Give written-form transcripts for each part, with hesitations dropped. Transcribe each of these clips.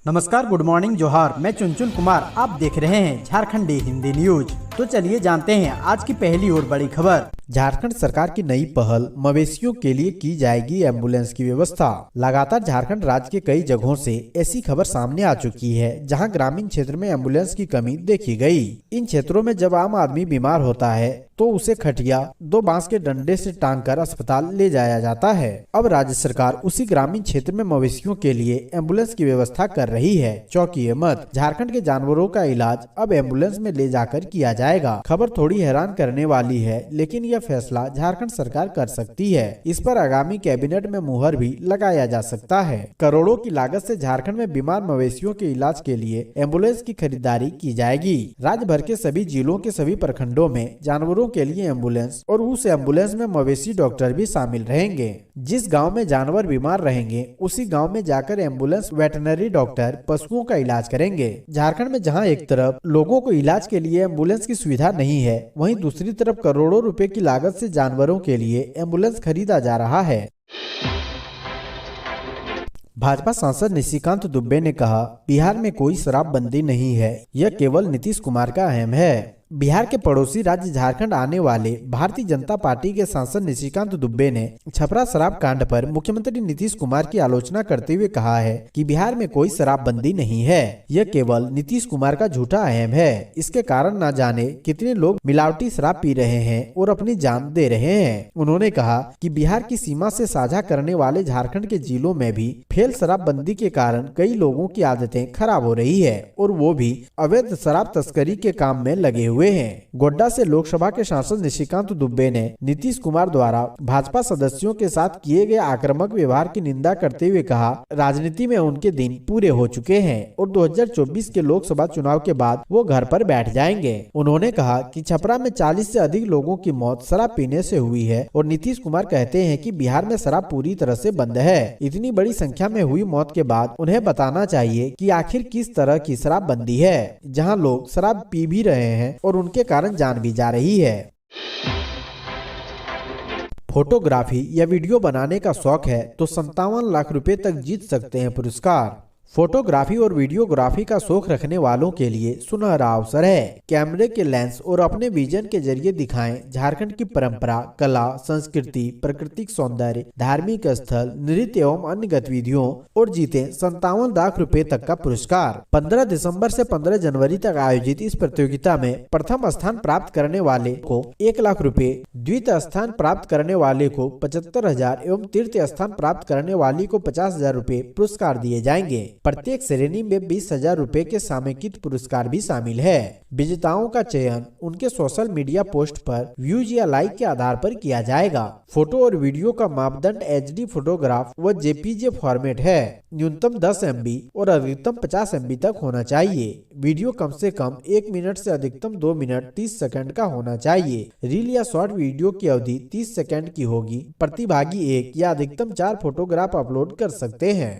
नमस्कार, good morning, जोहार। मैं चुनचुन कुमार, आप देख रहे हैं झारखंडी हिंदी न्यूज। तो चलिए जानते हैं आज की पहली और बड़ी खबर। झारखंड सरकार की नई पहल, मवेशियों के लिए की जाएगी एम्बुलेंस की व्यवस्था। लगातार झारखंड राज्य के कई जगहों से ऐसी खबर सामने आ चुकी है जहां ग्रामीण क्षेत्र में एम्बुलेंस की कमी देखी गई। इन क्षेत्रों में जब आम आदमी बीमार होता है तो उसे खटिया 2 बांस के डंडे से टांगकर अस्पताल ले जाया जाता है। अब राज्य सरकार उसी ग्रामीण क्षेत्र में मवेशियों के लिए एम्बुलेंस की व्यवस्था कर रही है। चौंकिए मत, झारखंड के जानवरों का इलाज अब एम्बुलेंस में ले जाकर किया जाएगा। खबर थोड़ी हैरान करने वाली है, लेकिन यह फैसला झारखंड सरकार कर सकती है। इस पर आगामी कैबिनेट में मुहर भी लगाया जा सकता है। करोड़ों की लागत से झारखंड में बीमार मवेशियों के इलाज के लिए एम्बुलेंस की खरीदारी की जाएगी। राज्य भर के सभी जिलों के सभी प्रखंडों में जानवरों के लिए एम्बुलेंस और उस एम्बुलेंस में मवेशी डॉक्टर भी शामिल रहेंगे। जिस गांव में जानवर बीमार रहेंगे उसी गांव में जाकर एम्बुलेंस वेटरनरी डॉक्टर पशुओं का इलाज करेंगे। झारखंड में जहां एक तरफ लोगों को इलाज के लिए एम्बुलेंस की सुविधा नहीं है, वहीं दूसरी तरफ करोड़ों रुपए की लागत से जानवरों के लिए एम्बुलेंस खरीदा जा रहा है। भाजपा सांसद निशिकांत दुबे ने कहा, बिहार में कोई शराबबंदी नहीं है, यह केवल नीतीश कुमार का अहम है। बिहार के पड़ोसी राज्य झारखंड आने वाले भारतीय जनता पार्टी के सांसद निशिकांत दुबे ने छपरा शराब कांड पर मुख्यमंत्री नीतीश कुमार की आलोचना करते हुए कहा है कि बिहार में कोई शराबबंदी नहीं है, यह केवल नीतीश कुमार का झूठा अहम है। इसके कारण न जाने कितने लोग मिलावटी शराब पी रहे हैं और अपनी जान दे रहे हैं। उन्होंने कहा कि बिहार की सीमा से साझा करने वाले झारखंड के जिलों में भी फेल शराबबंदी के कारण कई लोगों की आदतें खराब हो रही है और वो भी अवैध शराब तस्करी के काम में लगे हुए हैं। गोड्डा से लोकसभा के सांसद निशिकांत दुबे ने नीतीश कुमार द्वारा भाजपा सदस्यों के साथ किए गए आक्रामक व्यवहार की निंदा करते हुए कहा, राजनीति में उनके दिन पूरे हो चुके हैं और 2024 के लोकसभा चुनाव के बाद वो घर पर बैठ जाएंगे। उन्होंने कहा कि छपरा में 40 से अधिक लोगों की मौत शराब पीने से हुई है और नीतीश कुमार कहते हैं कि बिहार में शराब पूरी तरह से बंद है। इतनी बड़ी संख्या में हुई मौत के बाद उन्हें बताना चाहिए कि आखिर किस तरह की शराबबंदी है, जहां लोग शराब पी भी रहे हैं और उनके कारण जान भी जा रही है। फोटोग्राफी या वीडियो बनाने का शौक है तो 57 लाख रुपए तक जीत सकते हैं पुरस्कार। फोटोग्राफी और वीडियोग्राफी का शौक रखने वालों के लिए सुनहरा अवसर है। कैमरे के लेंस और अपने विजन के जरिए दिखाएं झारखंड की परंपरा, कला, संस्कृति, प्राकृतिक सौंदर्य, धार्मिक स्थल, नृत्य एवं अन्य गतिविधियों और जीते 57 लाख रुपए तक का पुरस्कार। 15 दिसंबर से 15 जनवरी तक आयोजित इस प्रतियोगिता में प्रथम स्थान प्राप्त करने वाले को 1 लाख रुपए, द्वितीय स्थान प्राप्त करने वाले को 75,000 एवं तृतीय स्थान प्राप्त करने वाली को 50,000 रुपए पुरस्कार दिए जाएंगे। प्रत्येक श्रेणी में 20,000 रुपए के सामयिक पुरस्कार भी शामिल है। विजेताओं का चयन उनके सोशल मीडिया पोस्ट पर व्यूज या लाइक के आधार पर किया जाएगा। फोटो और वीडियो का मापदंड HD फोटोग्राफ व JPG फॉर्मेट है। न्यूनतम 10 MB और अधिकतम 50 MB तक होना चाहिए। वीडियो कम से कम 1 मिनट से अधिकतम 2 मिनट 30 सेकंड का होना चाहिए। रील या शॉर्ट वीडियो की अवधि 30 सेकंड की होगी। प्रतिभागी 1 या अधिकतम 4 फोटोग्राफ अपलोड कर सकते हैं।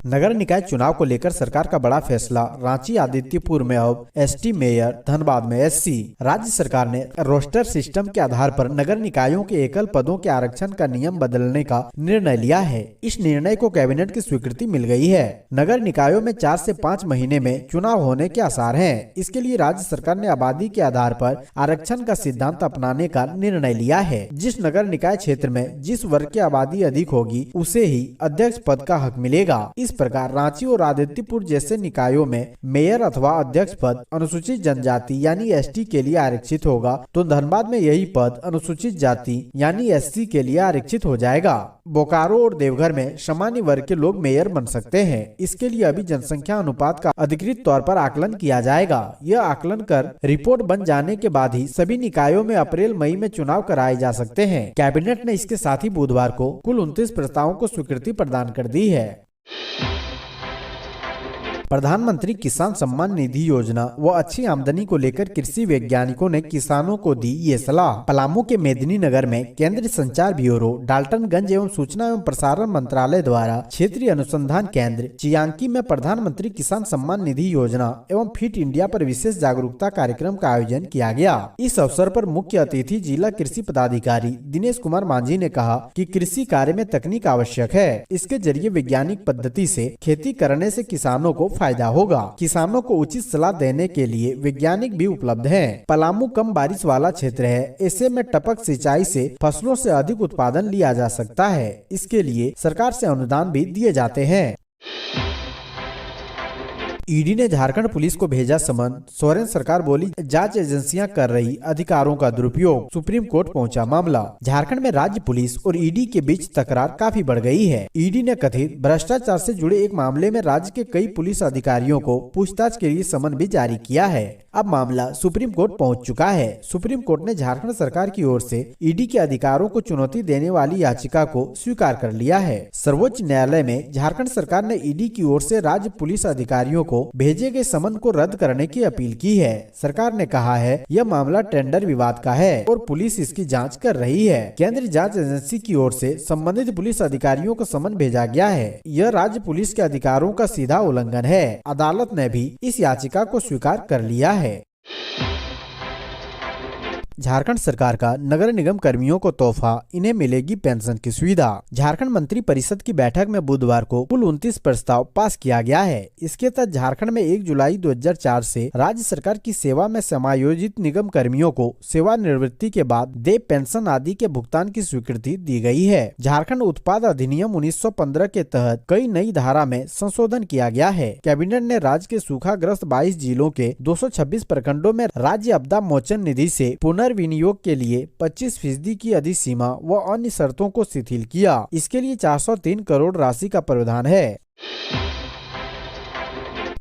नगर निकाय चुनाव को लेकर सरकार का बड़ा फैसला, रांची आदित्यपुर में अब ST मेयर, धनबाद में SC। राज्य सरकार ने रोस्टर सिस्टम के आधार पर नगर निकायों के एकल पदों के आरक्षण का नियम बदलने का निर्णय लिया है। इस निर्णय को कैबिनेट की स्वीकृति मिल गई है। नगर निकायों में 4 से 5 महीने में चुनाव होने के आसार हैं। इसके लिए राज्य सरकार ने आबादी के आधार पर आरक्षण का सिद्धांत अपनाने का निर्णय लिया है। जिस नगर निकाय क्षेत्र में जिस वर्ग की आबादी अधिक होगी उसे ही अध्यक्ष पद का हक मिलेगा। इस प्रकार रांची और आदित्यपुर जैसे निकायों में मेयर अथवा अध्यक्ष पद अनुसूचित जनजाति यानी ST के लिए आरक्षित होगा, तो धनबाद में यही पद अनुसूचित जाति यानी SC के लिए आरक्षित हो जाएगा। बोकारो और देवघर में सामान्य वर्ग के लोग मेयर बन सकते हैं। इसके लिए अभी जनसंख्या अनुपात का अधिकृत तौर पर आकलन किया जाएगा। यह आकलन कर रिपोर्ट बन जाने के बाद ही सभी निकायों में अप्रैल-मई में चुनाव कराए जा सकते हैं। कैबिनेट ने इसके साथ ही बुधवार को कुल 29 प्रस्तावों को स्वीकृति प्रदान कर दी है। प्रधानमंत्री किसान सम्मान निधि योजना व अच्छी आमदनी को लेकर कृषि वैज्ञानिकों ने किसानों को दी ये सलाह। पलामू के मेदिनीनगर में केंद्रीय संचार ब्यूरो, डाल्टनगंज एवं सूचना एवं प्रसारण मंत्रालय द्वारा क्षेत्रीय अनुसंधान केंद्र चियांकी में प्रधानमंत्री किसान सम्मान निधि योजना एवं फिट इंडिया पर विशेष जागरूकता कार्यक्रम का आयोजन किया गया। इस अवसर पर मुख्य अतिथि जिला कृषि पदाधिकारी दिनेश कुमार मांझी ने कहा कि कृषि कार्य में तकनीक आवश्यक है। इसके जरिए वैज्ञानिक पद्धति से खेती करने से किसानों को फायदा होगा। किसानों को उचित सलाह देने के लिए वैज्ञानिक भी उपलब्ध हैं। पलामू कम बारिश वाला क्षेत्र है, ऐसे में टपक सिंचाई से फसलों से अधिक उत्पादन लिया जा सकता है। इसके लिए सरकार से अनुदान भी दिए जाते हैं। ईडी ने झारखंड पुलिस को भेजा समन। सोरेन सरकार बोली जांच एजेंसियां कर रही अधिकारों का दुरुपयोग, सुप्रीम कोर्ट पहुंचा मामला। झारखंड में राज्य पुलिस और ईडी के बीच तकरार काफी बढ़ गई है। ईडी ने कथित भ्रष्टाचार से जुड़े एक मामले में राज्य के कई पुलिस अधिकारियों को पूछताछ के लिए समन भी जारी किया है। अब मामला सुप्रीम कोर्ट पहुंच चुका है। सुप्रीम कोर्ट ने झारखंड सरकार की ओर से ईडी के अधिकारों को चुनौती देने वाली याचिका को स्वीकार कर लिया है। सर्वोच्च न्यायालय में झारखंड सरकार ने ईडी की ओर से राज्य पुलिस अधिकारियों को भेजे गए समन को रद्द करने की अपील की है। सरकार ने कहा है यह मामला टेंडर विवाद का है और पुलिस इसकी जांच कर रही है। केंद्रीय जांच एजेंसी की ओर से संबंधित पुलिस अधिकारियों को समन भेजा गया है। यह राज्य पुलिस के अधिकारों का सीधा उल्लंघन है। अदालत ने भी इस याचिका को स्वीकार कर लिया है। झारखंड सरकार का नगर निगम कर्मियों को तोहफा, इन्हें मिलेगी पेंशन की सुविधा। झारखंड मंत्री परिषद की बैठक में बुधवार को कुल 29 प्रस्ताव पास किया गया है। इसके तहत झारखंड में 1 जुलाई 2004 से राज्य सरकार की सेवा में समायोजित निगम कर्मियों को सेवानिवृत्ति के बाद देय पेंशन आदि के भुगतान की स्वीकृति दी गई है। झारखंड उत्पाद अधिनियम 1915 के तहत कई नई धारा में संशोधन किया गया है। कैबिनेट ने राज्य के सूखाग्रस्त 22 जिलों के 226 प्रखंडों में राज्य आपदा मोचन निधि से विनियोग के लिए 25% की अधिसीमा व अन्य शर्तों को शिथिल किया। इसके लिए 403 करोड़ राशि का प्रावधान है।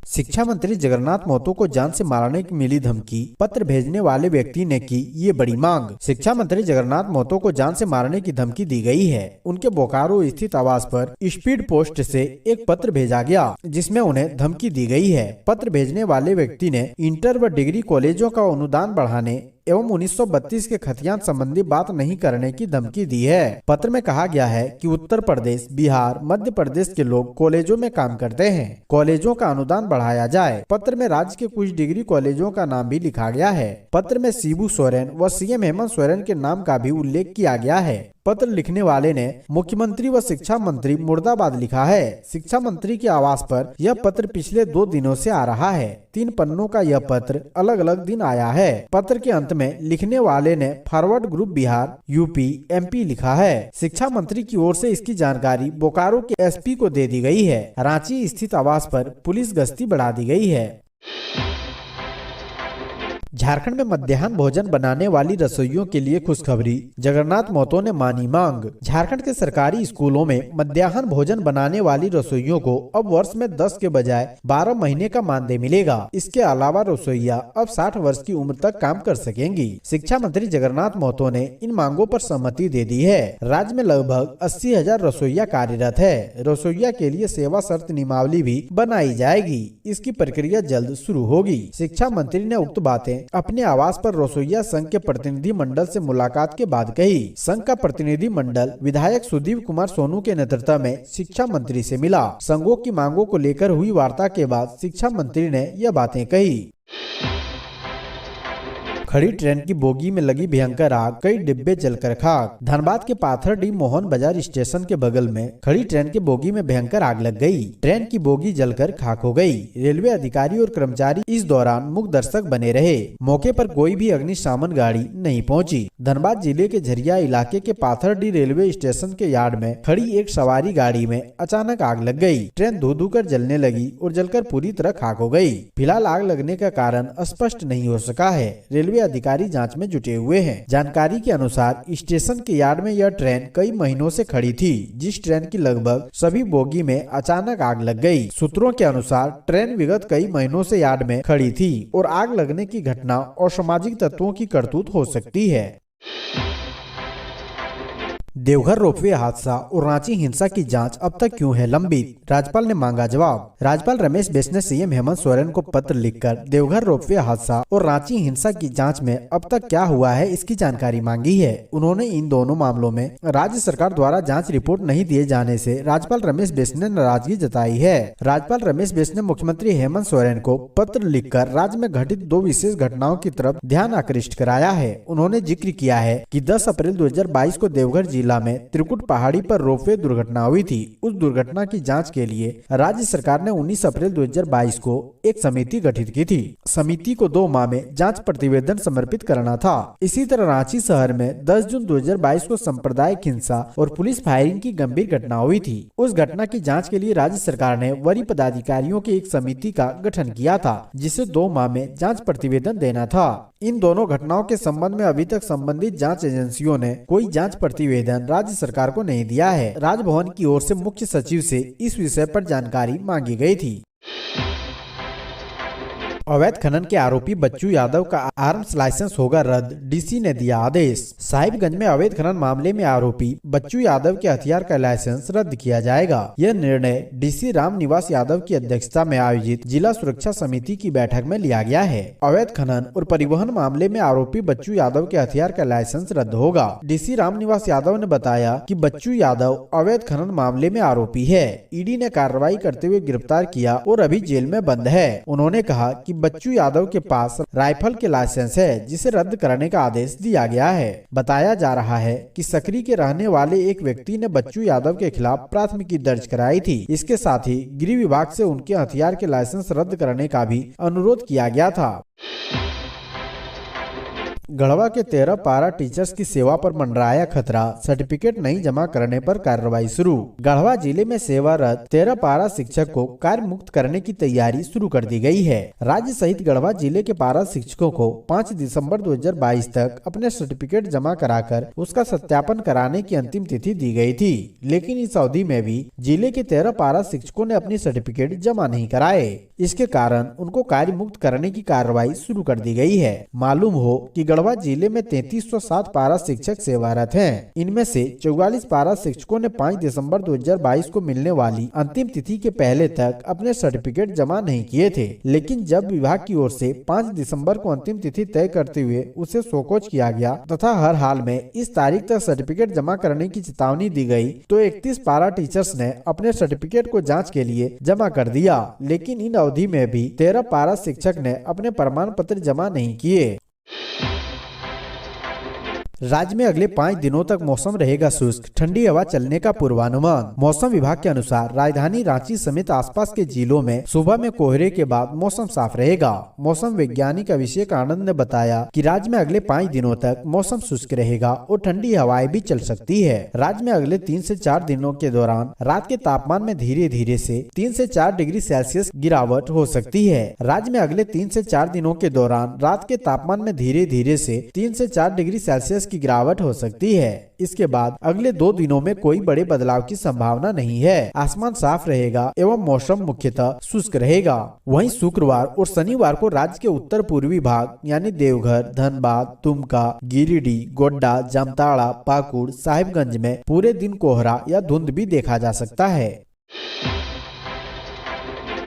शिक्षा मंत्री जगन्नाथ महतो को जान से मारने की मिली धमकी, पत्र भेजने वाले व्यक्ति ने की ये बड़ी मांग। शिक्षा मंत्री जगन्नाथ महतो को जान से मारने की धमकी दी गई है। उनके बोकारो स्थित आवास पर स्पीड पोस्ट से एक पत्र भेजा गया जिसमें उन्हें धमकी दी गई है। पत्र भेजने वाले व्यक्ति ने इंटर व डिग्री कॉलेजों का अनुदान बढ़ाने एवं 1932 के खतियान संबंधी बात नहीं करने की धमकी दी है। पत्र में कहा गया है कि उत्तर प्रदेश, बिहार, मध्य प्रदेश के लोग कॉलेजों में काम करते हैं, कॉलेजों का अनुदान बढ़ाया जाए। पत्र में राज्य के कुछ डिग्री कॉलेजों का नाम भी लिखा गया है। पत्र में शिबू सोरेन व सीएम हेमंत सोरेन के नाम का भी उल्लेख किया गया है। पत्र लिखने वाले ने मुख्यमंत्री व शिक्षा मंत्री मुर्दाबाद लिखा है। शिक्षा मंत्री के आवास पर यह पत्र पिछले 2 दिनों से आ रहा है। 3 पन्नों का यह पत्र अलग अलग दिन आया है। पत्र के अंत में लिखने वाले ने forward group Bihar, UP, MP लिखा है। शिक्षा मंत्री की ओर से इसकी जानकारी बोकारो के एसपी को दे दी गई है। रांची स्थित आवास पर पुलिस गश्ती बढ़ा दी गई है। झारखंड में मध्याह्न भोजन बनाने वाली रसोइयों के लिए खुशखबरी, जगन्नाथ महतो ने मानी मांग। झारखंड के सरकारी स्कूलों में मध्याह्न भोजन बनाने वाली रसोइयों को अब वर्ष में 10 के बजाय 12 महीने का मानदेय मिलेगा। इसके अलावा रसोइया अब 60 वर्ष की उम्र तक काम कर सकेंगी। शिक्षा मंत्री जगन्नाथ महतो ने इन मांगों पर सहमति दे दी है। राज्य में लगभग 80,000 रसोइया कार्यरत है। रसोइया के लिए सेवा शर्त नियमावली भी बनाई जाएगी। इसकी प्रक्रिया जल्द शुरू होगी। शिक्षा मंत्री ने उक्त बातें अपने आवास पर रसोइया संघ के प्रतिनिधि मंडल से मुलाकात के बाद कही। संघ का प्रतिनिधि मंडल विधायक सुदीप कुमार सोनू के नेतृत्व में शिक्षा मंत्री से मिला। संघों की मांगों को लेकर हुई वार्ता के बाद शिक्षा मंत्री ने यह बातें कही। खड़ी ट्रेन की बोगी में लगी भयंकर आग, कई डिब्बे जलकर खाक। धनबाद के पाथरडीह मोहन बाजार स्टेशन के बगल में खड़ी ट्रेन की बोगी में भयंकर आग लग गई। ट्रेन की बोगी जलकर खाक हो गई। रेलवे अधिकारी और कर्मचारी इस दौरान मूक दर्शक बने रहे। मौके पर कोई भी अग्निशमन गाड़ी नहीं पहुंची। धनबाद जिले के झरिया इलाके के पाथरडीह रेलवे स्टेशन के यार्ड में खड़ी एक सवारी गाड़ी में अचानक आग लग गई। ट्रेन धू धू कर जलने लगी और जलकर पूरी तरह खाक हो गई। फिलहाल आग लगने का कारण स्पष्ट नहीं हो सका है। रेलवे अधिकारी जांच में जुटे हुए हैं। जानकारी के अनुसार स्टेशन के यार्ड में यह ट्रेन कई महीनों से खड़ी थी, जिस ट्रेन की लगभग सभी बोगी में अचानक आग लग गई। सूत्रों के अनुसार ट्रेन विगत कई महीनों से यार्ड में खड़ी थी और आग लगने की घटना असामाजिक तत्वों की करतूत हो सकती है। देवघर रोपवे हादसा और रांची हिंसा की जांच अब तक क्यों है लंबित, राज्यपाल ने मांगा जवाब। राज्यपाल रमेश बैस ने सीएम हेमंत सोरेन को पत्र लिखकर देवघर रोपवे हादसा और रांची हिंसा की जांच में अब तक क्या हुआ है इसकी जानकारी मांगी है। उन्होंने इन दोनों मामलों में राज्य सरकार द्वारा जांच रिपोर्ट नहीं दिए जाने से राज्यपाल रमेश बैस ने नाराजगी जताई है। राज्यपाल रमेश बैस ने मुख्यमंत्री हेमंत सोरेन को पत्र लिखकर राज्य में घटित 2 विशेष घटनाओं की तरफ ध्यान आकृष्ट कराया है। उन्होंने जिक्र किया है कि 10 अप्रैल 2022 को देवघर जिला में त्रिकुट पहाड़ी पर रोपवे दुर्घटना हुई थी। उस दुर्घटना की जांच के लिए राज्य सरकार ने 19 अप्रैल 2022 को एक समिति गठित की थी। समिति को 2 माह में जांच प्रतिवेदन समर्पित करना था। इसी तरह रांची शहर में 10 जून 2022 को सांप्रदायिक हिंसा और पुलिस फायरिंग की गंभीर घटना हुई थी। उस घटना की जांच के लिए राज्य सरकार ने वरीय पदाधिकारियों की एक समिति का गठन किया था, जिसे 2 माह में जांच प्रतिवेदन देना था। इन दोनों घटनाओं के संबंध में अभी तक संबंधित जांच एजेंसियों ने कोई जांच प्रतिवेदन राज्य सरकार को नहीं दिया है। राजभवन की ओर से मुख्य सचिव से इस विषय पर जानकारी मांगी गई थी। अवैध खनन के आरोपी बच्चू यादव का आर्म्स लाइसेंस होगा रद्द, डीसी ने दिया आदेश। साहिबगंज में अवैध खनन मामले में आरोपी बच्चू यादव के हथियार का लाइसेंस रद्द किया जाएगा। यह निर्णय डीसी राम निवास यादव की अध्यक्षता में आयोजित जिला सुरक्षा समिति की बैठक में लिया गया है। अवैध खनन और परिवहन मामले में आरोपी बच्चू यादव के हथियार का लाइसेंस रद्द होगा। डीसी राम निवास यादव ने बताया कि बच्चू यादव अवैध खनन मामले में आरोपी है। ईडी ने कार्रवाई करते हुए गिरफ्तार किया और अभी जेल में बंद है। उन्होंने कहा कि बच्चू यादव के पास राइफल के लाइसेंस है, जिसे रद्द करने का आदेश दिया गया है। बताया जा रहा है कि सकरी के रहने वाले एक व्यक्ति ने बच्चू यादव के खिलाफ प्राथमिकी दर्ज कराई थी। इसके साथ ही गृह विभाग से उनके हथियार के लाइसेंस रद्द करने का भी अनुरोध किया गया था। गढ़वा के 13 पारा टीचर्स की सेवा पर मंडराया खतरा, सर्टिफिकेट नहीं जमा करने पर कार्रवाई शुरू। गढ़वा जिले में सेवारत 13 पारा शिक्षक को कार्य मुक्त करने की तैयारी शुरू कर दी गई है। राज्य सहित गढ़वा जिले के पारा शिक्षकों को 5 दिसंबर 2022 तक अपने सर्टिफिकेट जमा कराकर उसका सत्यापन कराने की अंतिम तिथि दी गई थी, लेकिन इस अवधि में भी जिले के 13 पारा शिक्षकों ने अपनी सर्टिफिकेट जमा नहीं कराए। इसके कारण उनको कार्य मुक्त करने की कार्रवाई शुरू कर दी गई है। मालूम हो कि गढ़वा जिले में 3307 पारा शिक्षक सेवारत हैं। इनमें से 44 पारा शिक्षकों ने 5 दिसंबर 2022 को मिलने वाली अंतिम तिथि के पहले तक अपने सर्टिफिकेट जमा नहीं किए थे, लेकिन जब विभाग की ओर से 5 दिसंबर को अंतिम तिथि तय करते हुए उसे शोकॉज किया गया तथा हर हाल में इस तारीख तक सर्टिफिकेट जमा करने की चेतावनी दी गई, तो 31 पारा टीचर्स ने अपने सर्टिफिकेट को जाँच के लिए जमा कर दिया, लेकिन इन अवधि में भी 13 पारा शिक्षक ने अपने प्रमाण पत्र जमा नहीं किए। राज्य में अगले 5 दिनों तक मौसम रहेगा शुष्क, ठंडी हवा चलने का पूर्वानुमान। मौसम विभाग के अनुसार राजधानी रांची समेत आसपास के जिलों में सुबह में कोहरे के बाद मौसम साफ रहेगा। मौसम वैज्ञानिक अभिषेक आनंद ने बताया कि राज्य में अगले 5 दिनों तक मौसम शुष्क रहेगा और ठंडी हवाएं भी चल सकती है। राज्य में अगले 3 से 4 दिनों के दौरान रात के तापमान में धीरे धीरे से 3 से 4 डिग्री सेल्सियस गिरावट हो सकती है। राज्य में अगले 3 से 4 दिनों के दौरान रात के तापमान में धीरे धीरे से 3 से 4 डिग्री सेल्सियस की गिरावट हो सकती है। इसके बाद अगले 2 दिनों में कोई बड़े बदलाव की संभावना नहीं है। आसमान साफ रहेगा एवं मौसम मुख्यतः शुष्क रहेगा। वहीं शुक्रवार और शनिवार को राज्य के उत्तर पूर्वी भाग यानी देवघर, धनबाद, दुमका, गिरिडीह, गोड्डा, जामताड़ा, पाकुड़, साहिबगंज में पूरे दिन कोहरा या धुंध भी देखा जा सकता है।